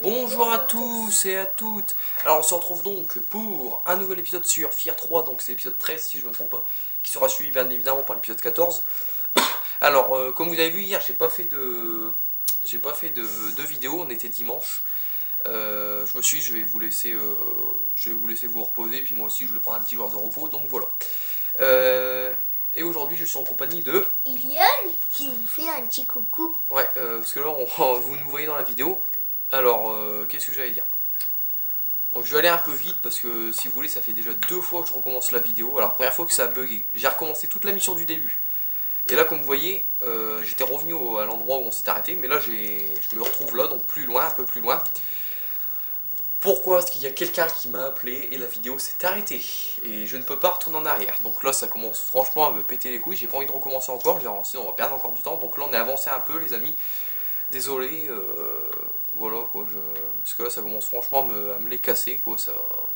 bonjour à tous et à toutes. Alors on se retrouve donc pour un nouvel épisode sur Fear 3, donc c'est l'épisode 13 si je me trompe pas, qui sera suivi bien évidemment par l'épisode 14. Alors comme vous avez vu hier, j'ai pas fait de vidéo, on était dimanche. Je me suis dit je vais vous laisser vous reposer, puis moi aussi je vais prendre un petit jour de repos, donc voilà. Et aujourd'hui je suis en compagnie de Ilion qui vous fait un petit coucou. Ouais, parce que là vous nous voyez dans la vidéo. Alors qu'est-ce que j'allais dire? Donc je vais aller un peu vite parce que si vous voulez ça fait déjà 2 fois que je recommence la vidéo. Alors première fois que ça a bugué, j'ai recommencé toute la mission du début. Et là comme vous voyez, j'étais revenu à l'endroit où on s'est arrêté, mais là je me retrouve là, donc plus loin, un peu plus loin. Pourquoi? Parce qu'il y a quelqu'un qui m'a appelé et la vidéo s'est arrêtée. Et je ne peux pas retourner en arrière. Donc là ça commence franchement à me péter les couilles, j'ai pas envie de recommencer encore, sinon on va perdre encore du temps. Donc là on est avancé un peu les amis. Désolé, voilà quoi, parce que là ça commence franchement à me les casser quoi. Ça...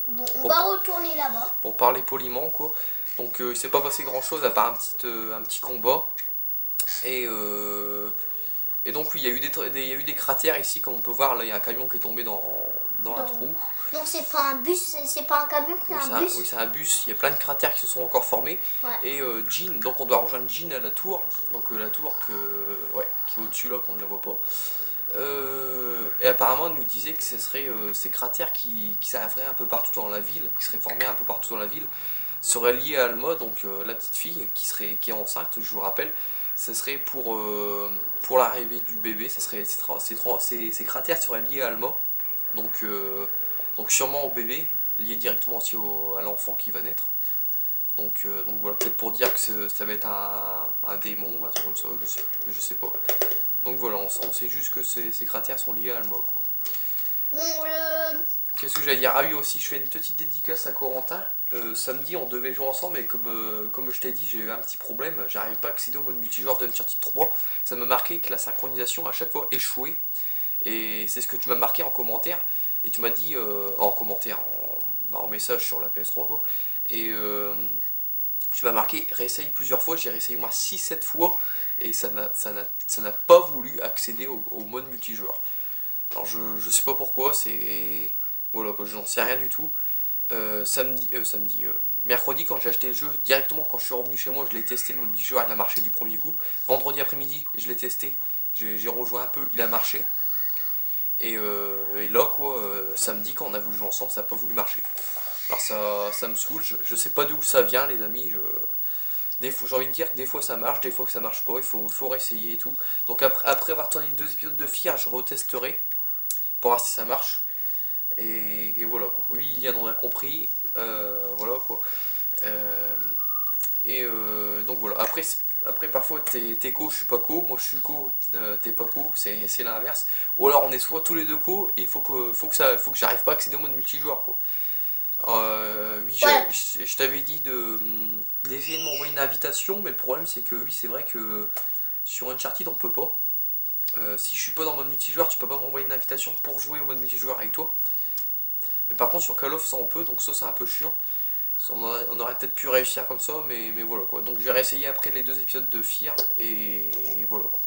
Bon, on va retourner là-bas. Pour parler poliment quoi. Donc il s'est pas passé grand chose à part un petit combat. Et donc oui, il y a eu des cratères ici, comme on peut voir, là il y a un camion qui est tombé dans un trou. Donc c'est pas un bus, c'est pas un camion, c'est un bus. Oui, c'est un bus, il y a plein de cratères qui se sont encore formés. Ouais. Et Jean, donc on doit rejoindre Jean à la tour, donc la tour qui est au-dessus là, qu'on ne la voit pas. Et apparemment elle nous disait que ce serait ces cratères qui s'arriveraient un peu partout dans la ville, qui seraient formés un peu partout dans la ville, seraient liés à Alma, donc la petite fille qui est enceinte, je vous rappelle. Ce serait pour l'arrivée du bébé, ces cratères seraient liés à Alma, donc sûrement au bébé, lié directement aussi à l'enfant qui va naître. Donc voilà, peut-être pour dire que ça va être un démon, un truc comme ça, je sais pas. Donc voilà, on sait juste que ces cratères sont liés à Alma quoi. Bon, Qu'est-ce que j'allais dire? Ah oui, aussi je fais une petite dédicace à Corentin. Samedi on devait jouer ensemble, mais comme je t'ai dit, j'ai eu un petit problème, j'arrive pas à accéder au mode multijoueur de Uncharted 3. Ça m'a marqué que la synchronisation à chaque fois échouait. Et c'est ce que tu m'as marqué en commentaire. Et tu m'as dit en commentaire, en message sur la PS3 quoi. Et tu m'as marqué réessaye plusieurs fois, j'ai réessayé moi 6-7 fois. Et ça n'a pas voulu accéder au mode multijoueur. Alors je sais pas pourquoi, c'est... Voilà, j'en sais rien du tout. Mercredi quand j'ai acheté le jeu, directement quand je suis revenu chez moi, je l'ai testé le mode multijoueur, il a marché du premier coup. Vendredi après-midi, je l'ai testé, j'ai rejoint un peu, il a marché. Et là quoi, samedi quand on a voulu jouer ensemble, ça n'a pas voulu marcher. Alors ça me saoule, je sais pas d'où ça vient les amis, j'ai envie de dire que des fois ça marche, des fois que ça marche pas, il faut réessayer et tout. Donc après avoir tourné 2 épisodes de Fear, je retesterai pour voir si ça marche. Et voilà quoi. Oui, Ilian on a compris. Voilà quoi. Donc voilà. Après parfois t'es co, je suis pas co. Moi je suis co, t'es pas co. C'est l'inverse. Ou alors on est soit tous les deux co et faut que j'arrive pas à accéder au mode multijoueur quoi. Oui, je t'avais dit d'essayer de m'envoyer une invitation, mais le problème c'est que oui, c'est vrai que sur Uncharted on peut pas. Si je suis pas dans le mode multijoueur, tu peux pas m'envoyer une invitation pour jouer au mode multijoueur avec toi. Mais par contre sur Call of ça on peut, donc ça c'est un peu chiant. On aurait peut-être pu réussir comme ça, mais voilà quoi. Donc je vais réessayer après les 2 épisodes de Fear et voilà quoi.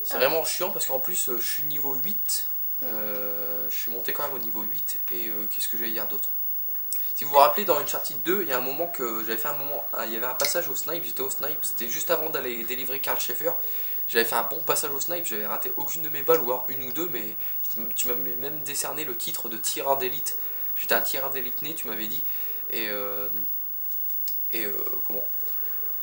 C'est vraiment chiant parce qu'en plus je suis niveau 8. Je suis monté quand même au niveau 8 et qu'est-ce que j'allais dire d'autre? Si vous vous rappelez dans Uncharted 2, il y a un moment que j'avais fait il y avait un passage au snipe, j'étais au snipe, c'était juste avant d'aller délivrer Karl Schaeffer. J'avais fait un bon passage au snipe, j'avais raté aucune de mes balles, ou alors une ou deux, mais tu m'avais même décerné le titre de tireur d'élite. J'étais un tireur d'élite né, tu m'avais dit. Et comment?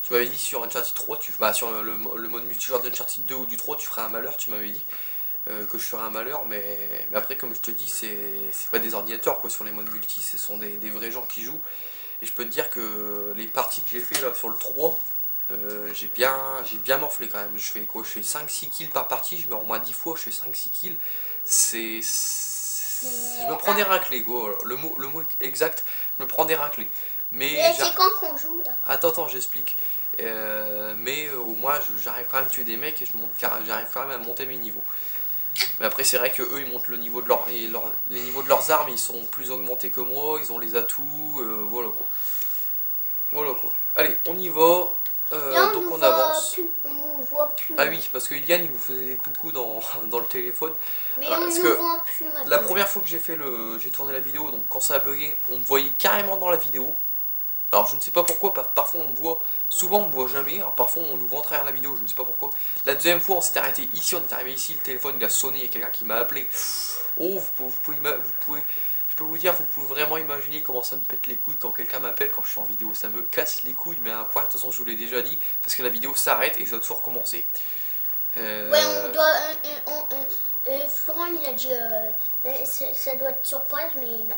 Tu m'avais dit sur Uncharted 3, sur le mode multijoueur d'Uncharted 2 ou du 3, tu ferais un malheur, tu m'avais dit. Que je ferais un malheur, mais après comme je te dis c'est pas des ordinateurs quoi sur les modes multi, ce sont des vrais gens qui jouent. Et je peux te dire que les parties que j'ai fait là sur le 3, j'ai bien morflé quand même. Je fais quoi? Je fais 5-6 kills par partie, je meurs au moins 10 fois, je fais 5-6 kills. Je me prends des raclés quoi, voilà. Le mot exact, je me prends des raclés. Mais c'est quand qu'on joue là? Attends, j'explique. Mais au moins j'arrive quand même à tuer des mecs et j'arrive quand même à monter mes niveaux. Mais après c'est vrai que eux ils montent le niveau de les niveaux de leurs armes, ils sont plus augmentés que moi, ils ont les atouts, voilà quoi. Voilà quoi. Allez, on y va. Donc on avance. On nous voit plus. Ah oui, parce que Iliane il vous faisait des coucous dans, dans le téléphone. Mais on nous voit plus maintenant. La première fois que j'ai tourné la vidéo, donc quand ça a bugué, on me voyait carrément dans la vidéo. Alors je ne sais pas pourquoi, parfois on me voit, souvent on me voit jamais, alors parfois on nous voit en travers la vidéo, je ne sais pas pourquoi. La deuxième fois on s'était arrêté ici, on est arrivé ici, le téléphone il a sonné, il y a quelqu'un qui m'a appelé. Oh, je peux vous dire, vous pouvez vraiment imaginer comment ça me pète les couilles quand quelqu'un m'appelle quand je suis en vidéo. Ça me casse les couilles, mais à un point, de toute façon je vous l'ai déjà dit, parce que la vidéo s'arrête et ça doit tout recommencer. Ouais, on doit... Florent il a dit, ça doit être sur pause, mais non.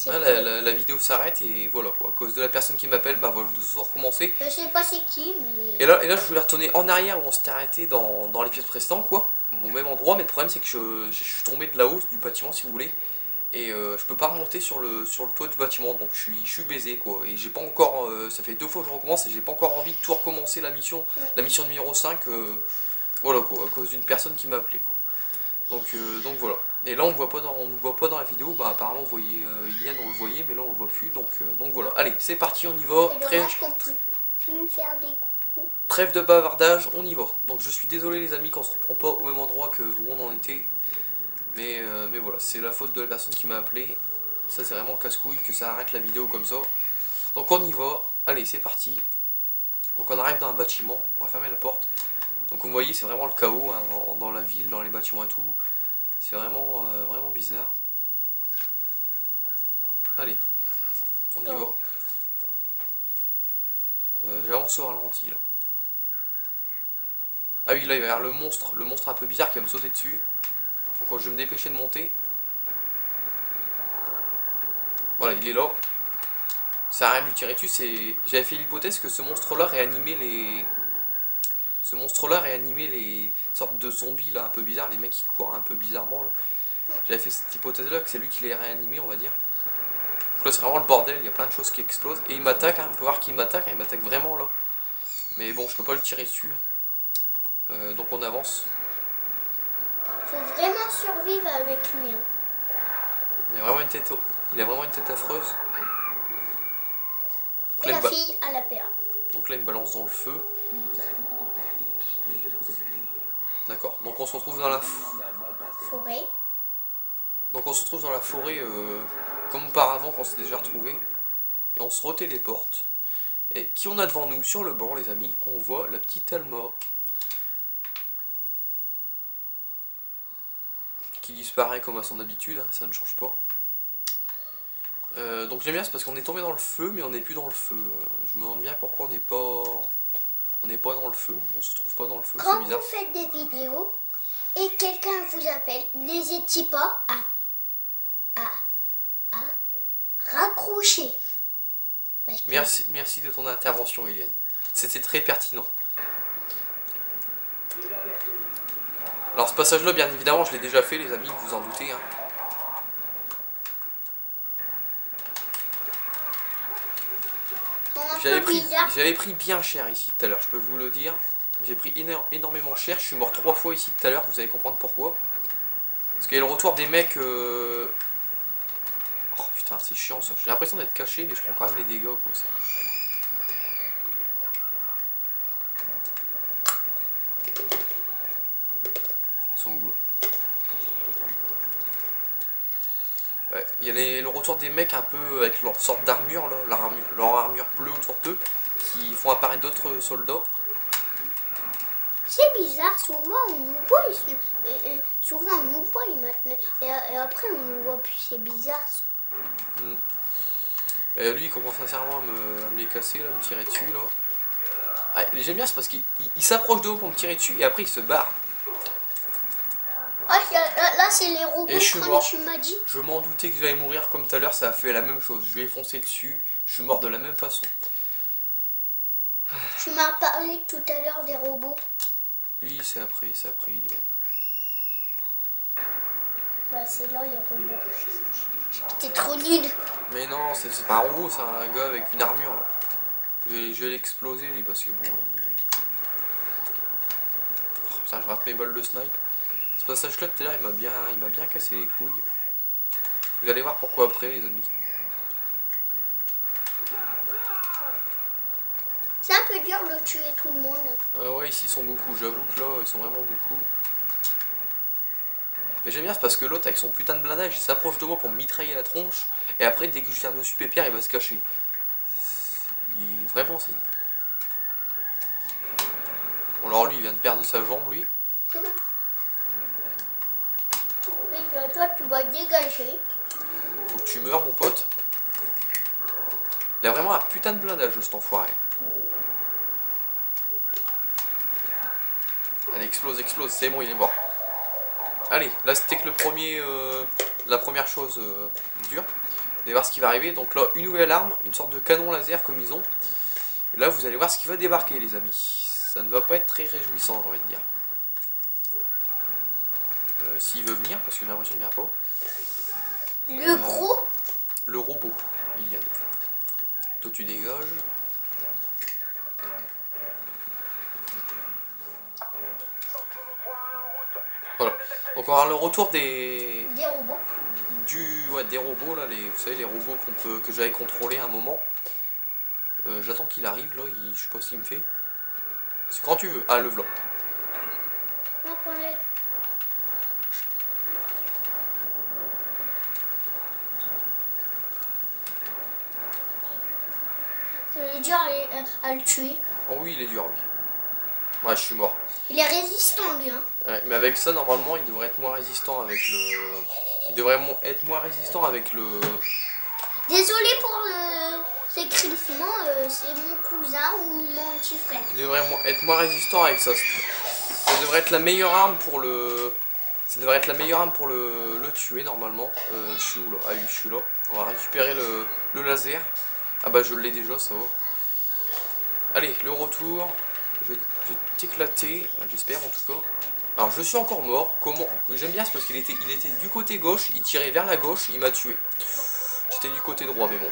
Ah, la vidéo s'arrête et voilà quoi, à cause de la personne qui m'appelle, bah voilà, je dois tout recommencer. Je sais pas c'est qui, mais... Et là je voulais retourner en arrière où on s'était arrêté dans l'épisode précédent quoi, au même endroit, mais le problème c'est que je suis tombé de la hausse du bâtiment si vous voulez. Et je peux pas remonter sur le toit du bâtiment, donc je suis baisé quoi. Et j'ai pas encore, ça fait 2 fois que je recommence et j'ai pas encore envie de tout recommencer la mission numéro 5, voilà quoi, à cause d'une personne qui m'a appelé quoi. Donc voilà. Et là on nous voit pas dans la vidéo, bah apparemment vous voyez Iliane, on le voyait, mais là on le voit plus, donc voilà. Allez, c'est parti, on y va. C'est dommage qu'on peut plus faire des coups. Trêve de bavardage, on y va. Donc je suis désolé les amis qu'on se reprend pas au même endroit que où on en était. Mais voilà, c'est la faute de la personne qui m'a appelé. Ça c'est vraiment casse-couille que ça arrête la vidéo comme ça. Donc on y va. Allez, c'est parti. Donc on arrive dans un bâtiment. On va fermer la porte. Donc vous voyez, c'est vraiment le chaos hein, dans la ville, dans les bâtiments et tout. C'est vraiment, vraiment bizarre. Allez, on y va. J'avance au ralenti là. Ah oui, là il va y avoir le monstre un peu bizarre qui va me sauter dessus. Donc je vais me dépêcher de monter. Voilà, il est là. Ça sert à rien de lui tirer dessus. J'avais fait l'hypothèse que ce monstre-là réanimait les sortes de zombies là un peu bizarres, les mecs qui courent un peu bizarrement là. J'avais fait cette hypothèse-là que c'est lui qui les réanimait, on va dire. Donc là c'est vraiment le bordel, il y a plein de choses qui explosent. Et il m'attaque, hein. On peut voir qu'il m'attaque, hein. Il m'attaque vraiment là. Mais bon, je peux pas lui tirer dessus. Donc on avance. Faut vraiment survivre avec lui. Hein. Il a vraiment une tête affreuse. Et la fille à la PA. Donc là il me balance dans le feu. D'accord, donc on se retrouve dans la forêt. Donc on se retrouve dans la forêt comme auparavant qu'on s'est déjà retrouvé. Et on se retéléporte. Et qui on a devant nous sur le banc les amis? On voit la petite Alma. Qui disparaît comme à son habitude, hein, ça ne change pas. Donc j'aime bien, c'est parce qu'on est tombé dans le feu, mais on n'est plus dans le feu. Je me demande bien pourquoi on n'est pas dans le feu, on se retrouve pas dans le feu, c'est bizarre. Quand vous faites des vidéos et quelqu'un vous appelle, n'hésitez pas à raccrocher. Merci de ton intervention, Eliane. C'était très pertinent. Alors ce passage-là, bien évidemment, je l'ai déjà fait, les amis, vous en doutez. Hein. J'avais pris bien cher ici tout à l'heure, je peux vous le dire. J'ai pris énormément cher, je suis mort 3 fois ici tout à l'heure, vous allez comprendre pourquoi. Parce qu'il y a le retour des mecs... Oh putain, c'est chiant ça. J'ai l'impression d'être caché, mais je prends quand même les dégâts. Quoi. Ils sont où? Ouais, il y a le retour des mecs un peu avec leur sorte d'armure, leur armure bleue autour d'eux, qui font apparaître d'autres soldats. C'est bizarre, souvent on nous voit, souvent on nous voit maintenant, et après on nous voit plus, c'est bizarre. Lui il commence sincèrement à me les casser, là, me tirer dessus là. Ah, j'aime bien, c'est parce qu'il s'approche de haut pour me tirer dessus et après il se barre. Ah, là c'est les robots et je suis mort. Tu m'as dit. Je m'en doutais que j'allais mourir comme tout à l'heure, ça a fait la même chose. Je lui ai foncé dessus, je suis mort de la même façon. Tu m'as parlé tout à l'heure des robots. Lui c'est après Iliane. Bah c'est là les robots. T'es trop nul. Mais non, c'est pas un robot, c'est un gars avec une armure là. Je vais l'exploser lui parce que bon Oh, putain, je rate mes balles de snipe. Ce passage là tout à l'heure il m'a bien cassé les couilles. Vous allez voir pourquoi après les amis. Ça un peu dur de tuer tout le monde. Ouais, ici ils sont beaucoup, j'avoue que là ils sont vraiment beaucoup. Mais j'aime bien, c'est parce que l'autre avec son putain de blindage il s'approche de moi pour me mitrailler la tronche. Et après dès que je tire dessus Pépère il va se cacher. Vraiment c'est... Bon alors lui il vient de perdre sa jambe lui. Oui, toi tu vas dégager. Faut que tu meurs mon pote. Il a vraiment un putain de blindage cet enfoiré. Allez explose, explose, c'est bon il est mort. Allez, là c'était que le premier, la première chose dure. Vous allez voir ce qui va arriver. Donc là, une nouvelle arme, une sorte de canon laser comme ils ont. Et là, vous allez voir ce qui va débarquer, les amis. Ça ne va pas être très réjouissant, j'ai envie de dire. S'il veut venir, parce que j'ai l'impression qu'il vient pas. Le gros. Le robot, il vient. Toi, tu dégages. Voilà. Donc on va avoir le retour des robots. Des robots là, vous savez les robots que j'avais contrôlés à un moment. J'attends qu'il arrive là, je sais pas ce qu'il me fait. C'est quand tu veux. Ah le v'là. C'est dur à le tuer. Oh oui il est dur oui. Ouais je suis mort. Il est résistant lui hein. Ouais, mais avec ça normalement il devrait être moins résistant avec le... Il devrait être moins résistant avec le... Désolé pour ces crissements, c'est mon cousin ou mon petit frère. Il devrait être moins résistant avec ça. Ça devrait être la meilleure arme pour le... Ça devrait être la meilleure arme pour le tuer normalement. Je suis où là? Ah oui je suis là. On va récupérer le laser. Ah bah je l'ai déjà ça va. Allez le retour. Je vais t'éclater. J'espère en tout cas. Alors je suis encore mort. Comment? J'aime bien c'est parce qu'il était du côté gauche. Il tirait vers la gauche. Il m'a tué. J'étais du côté droit mais bon.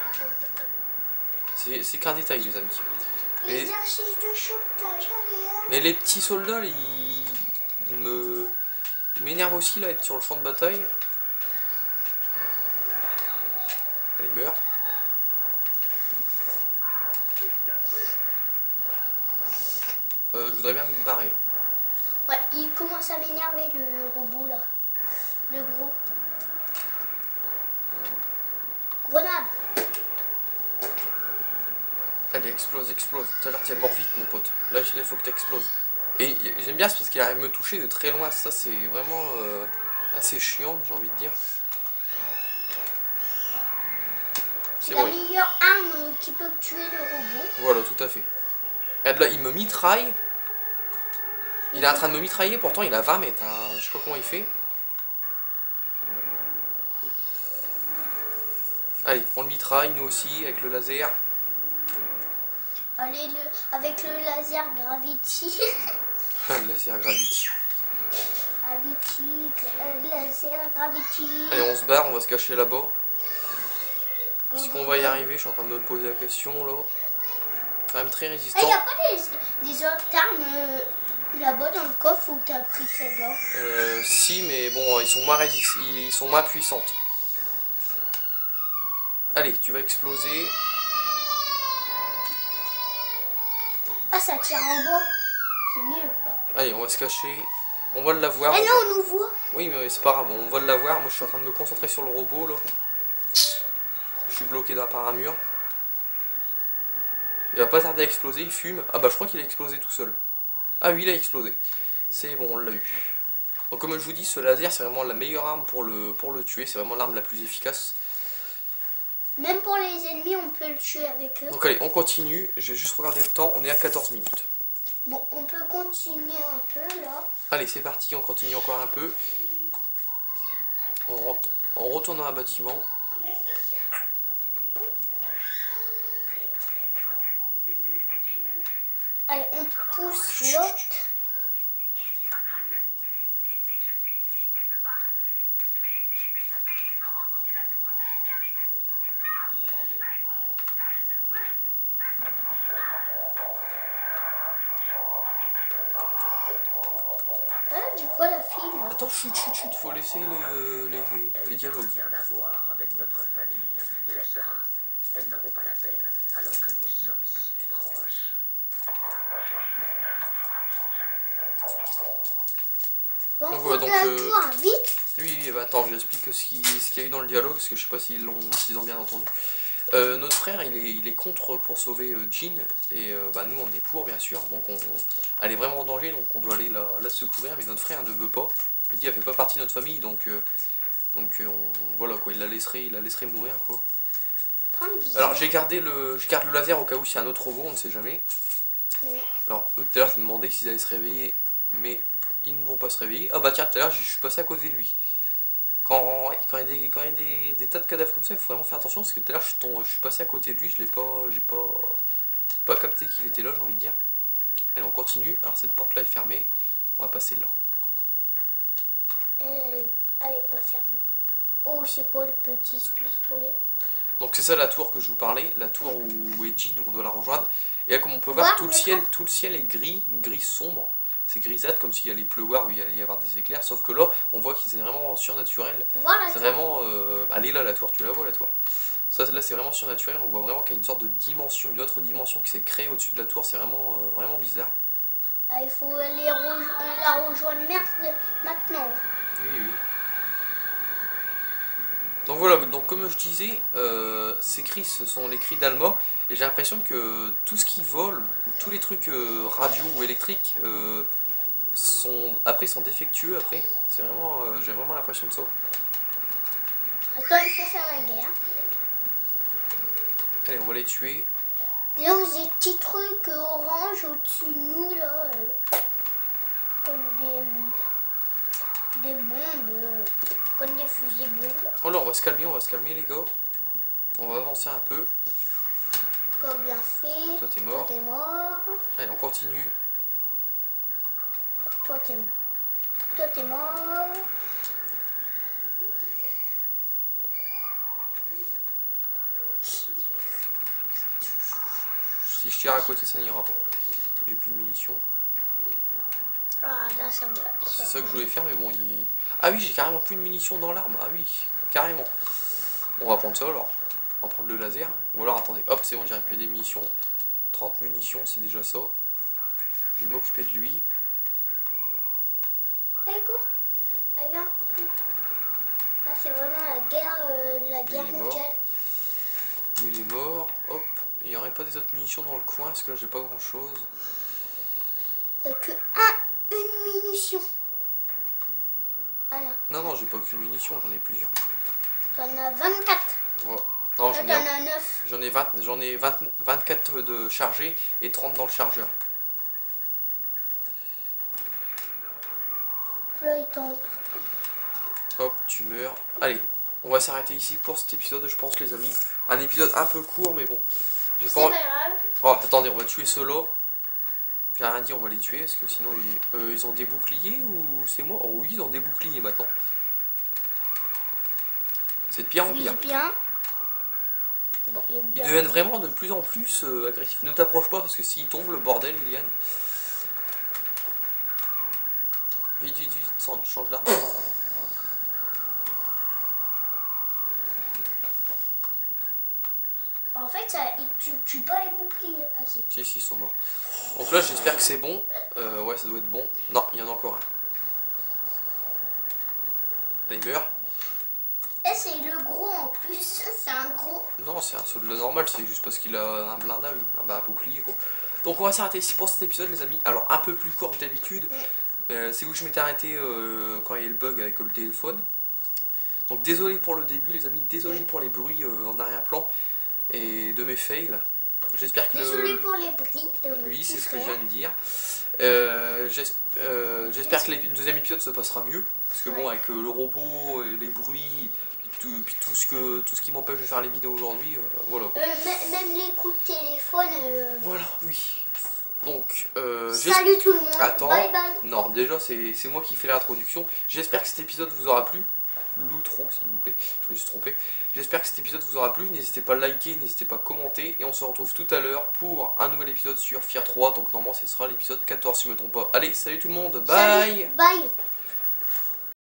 C'est qu'un détail les amis. Mais les petits soldats ils m'énervent aussi là, être sur le champ de bataille. Allez, meurs. Je voudrais bien me barrer là. Ouais, il commence à m'énerver le robot là. Le gros. Grenade. Allez, explose, explose. Tout à l'heure, t'es mort vite, mon pote. Là, il faut que t'exploses. Et j'aime bien, c'est parce qu'il arrive à me toucher de très loin. Ça, c'est vraiment assez chiant, j'ai envie de dire. C'est la meilleure arme qui peut tuer le robot. Voilà, tout à fait. Regarde là, il me mitraille. Il est en train de me mitrailler, pourtant il a 20 mètres. Hein. Je sais pas comment il fait. Allez, on le mitraille, nous aussi, avec le laser. Allez, avec le laser Gravity. Le laser Gravity. Laser Gravity. Allez, on se barre, on va se cacher là-bas. Est-ce qu'on va y arriver? Je suis en train de me poser la question là. Quand même très résistant. Il n'y a pas des autres armes là-bas dans le coffre où t'as pris celle-là? Si, mais bon, ils sont moins puissantes. Allez, tu vas exploser. Ah, ça tire en bas. C'est nul. Allez, on va se cacher. On va l'avoir. Ah non, on nous voit. Oui, mais c'est pas grave, on va l'avoir. Moi, je suis en train de me concentrer sur le robot là. Je suis bloqué par un mur. Il va pas tarder à exploser, il fume. Ah bah je crois qu'il a explosé tout seul. Ah oui, il a explosé. C'est bon, on l'a eu. Donc comme je vous dis, ce laser c'est vraiment la meilleure arme pour le tuer. C'est vraiment l'arme la plus efficace. Même pour les ennemis, on peut le tuer avec eux. Donc allez, on continue. Je vais juste regarder le temps. On est à 14 minutes. Bon, on peut continuer un peu là. Allez, c'est parti. On continue encore un peu. On retourne dans un bâtiment. Allez, on pousse l'autre. Du coup, la fille là. Attends, chut, faut laisser les dialogues. Rien à voir avec notre famille. Laisse-la. Elles n'en vaut pas la peine, alors que nous sommes si proches. Donc voilà, donc vite. oui, bah, attends, j'explique ce qu'il y a eu dans le dialogue, parce que je sais pas s'ils ont bien entendu. Notre frère, il est contre pour sauver Jean, et bah, nous on est pour bien sûr, donc elle est vraiment en danger, donc on doit aller la secourir, mais notre frère ne veut pas. Il dit elle fait pas partie de notre famille, donc voilà quoi, il la laisserait mourir quoi. Alors j'ai gardé le laser au cas où s'il y a un autre robot, on ne sait jamais. Alors eux tout à l'heure je me demandais s'ils allaient se réveiller, mais ils ne vont pas se réveiller. Ah bah tiens, tout à l'heure je suis passé à côté de lui. Quand il y a des tas de cadavres comme ça, il faut vraiment faire attention parce que tout à l'heure je suis passé à côté de lui, j'ai pas capté qu'il était là, j'ai envie de dire. Allez, on continue. Alors cette porte là est fermée, on va passer là. Elle est pas fermée. Oh, c'est quoi le petit pistolet? Donc c'est ça la tour que je vous parlais, la tour où est Jean, où on doit la rejoindre. Et là comme on peut voir, tout le ciel est gris sombre. C'est grisâtre comme s'il allait pleuvoir ou il allait y avoir des éclairs, sauf que là on voit qu'il est vraiment surnaturel. Voilà, c'est vraiment elle est là la tour, tu la vois la tour. Ça, là c'est vraiment surnaturel, on voit vraiment qu'il y a une sorte de dimension, une autre dimension qui s'est créée au-dessus de la tour, c'est vraiment bizarre. Ah, il faut aller la rejoindre maintenant. Oui. Donc voilà, donc comme je disais, ces cris ce sont les cris d'Alma, et j'ai l'impression que tout ce qui vole, ou tous les trucs radio ou électriques, sont défectueux après. C'est vraiment, j'ai vraiment l'impression de ça. Attends, il faut faire la guerre. Allez, on va les tuer. Il y a des petits trucs orange au-dessus de nous là, comme des bombes, comme des fusils bombes. Oh là, on va se calmer les gars. On va avancer un peu. Pas bien fait. Toi t'es mort. Toi t'es mort. Allez, on continue. Toi t'es mort. Si je tire à côté, ça n'ira pas. J'ai plus de munitions. Ah là ça me... C'est ça que je voulais faire, mais bon, Ah oui, j'ai carrément plus de munitions dans l'arme. Ah oui, carrément. On va prendre ça alors. On va prendre le laser. Ou alors attendez, hop, c'est bon, j'ai récupéré des munitions. 30 munitions, c'est déjà ça. Je vais m'occuper de lui. Allez, cours. Allez, viens. Là, c'est vraiment la guerre mondiale. Lui, il est mort. Hop. Il n'y aurait pas des autres munitions dans le coin, parce que là, j'ai pas grand chose. T'as que une munition. Voilà. Non, j'ai pas qu'une munition, j'en ai plusieurs. T'en as 24. Ouais. Non, T'en as 9. J'en ai 24 de chargés et 30 dans le chargeur. Là, il tombe. Hop, tu meurs. Allez, on va s'arrêter ici pour cet épisode, je pense, les amis. Un épisode un peu court, mais bon. C'est pas grave. Oh, attendez, on va tuer ceux-là. J'ai rien dit, on va les tuer, parce que sinon, ils ont des boucliers ou c'est moi? Oh oui, ils ont des boucliers maintenant. C'est de pire en pire. Bien. Bon, Ils deviennent vraiment de plus en plus agressifs. Ne t'approche pas, parce que s'ils tombent, le bordel, Liliane. Vite, change d'arme. En fait, tu tues pas les boucliers. Ah, si, ils sont morts. Donc là, j'espère que c'est bon. Ouais, ça doit être bon. Non, il y en a encore un. Là, il meurt. Et c'est le gros en plus. C'est un gros. Non, c'est un soldat normal. C'est juste parce qu'il a un blindage, un bouclier, quoi. Donc on va s'arrêter ici pour cet épisode, les amis. Alors, un peu plus court que d'habitude. C'est où je m'étais arrêté quand il y a eu le bug avec le téléphone. Donc désolé pour le début, les amis. Désolé pour les bruits en arrière-plan et de mes fails. J'espère que désolé pour les bruits de mon Oui, c'est ce que frère. je viens de dire. J'espère que le deuxième épisode se passera mieux. Parce que bon, avec le robot, et les bruits, puis tout ce qui m'empêche de faire les vidéos aujourd'hui, voilà. Même les coups de téléphone. Voilà, oui. Donc, salut tout le monde. Attends. Bye bye. Non, déjà, c'est moi qui fais l'introduction. J'espère que cet épisode vous aura plu. L'outro, s'il vous plaît, je me suis trompé. J'espère que cet épisode vous aura plu. N'hésitez pas à liker, n'hésitez pas à commenter. Et on se retrouve tout à l'heure pour un nouvel épisode sur FIA 3. Donc, normalement, ce sera l'épisode 14, si je ne me trompe pas. Allez, salut tout le monde. Bye. Salut, bye.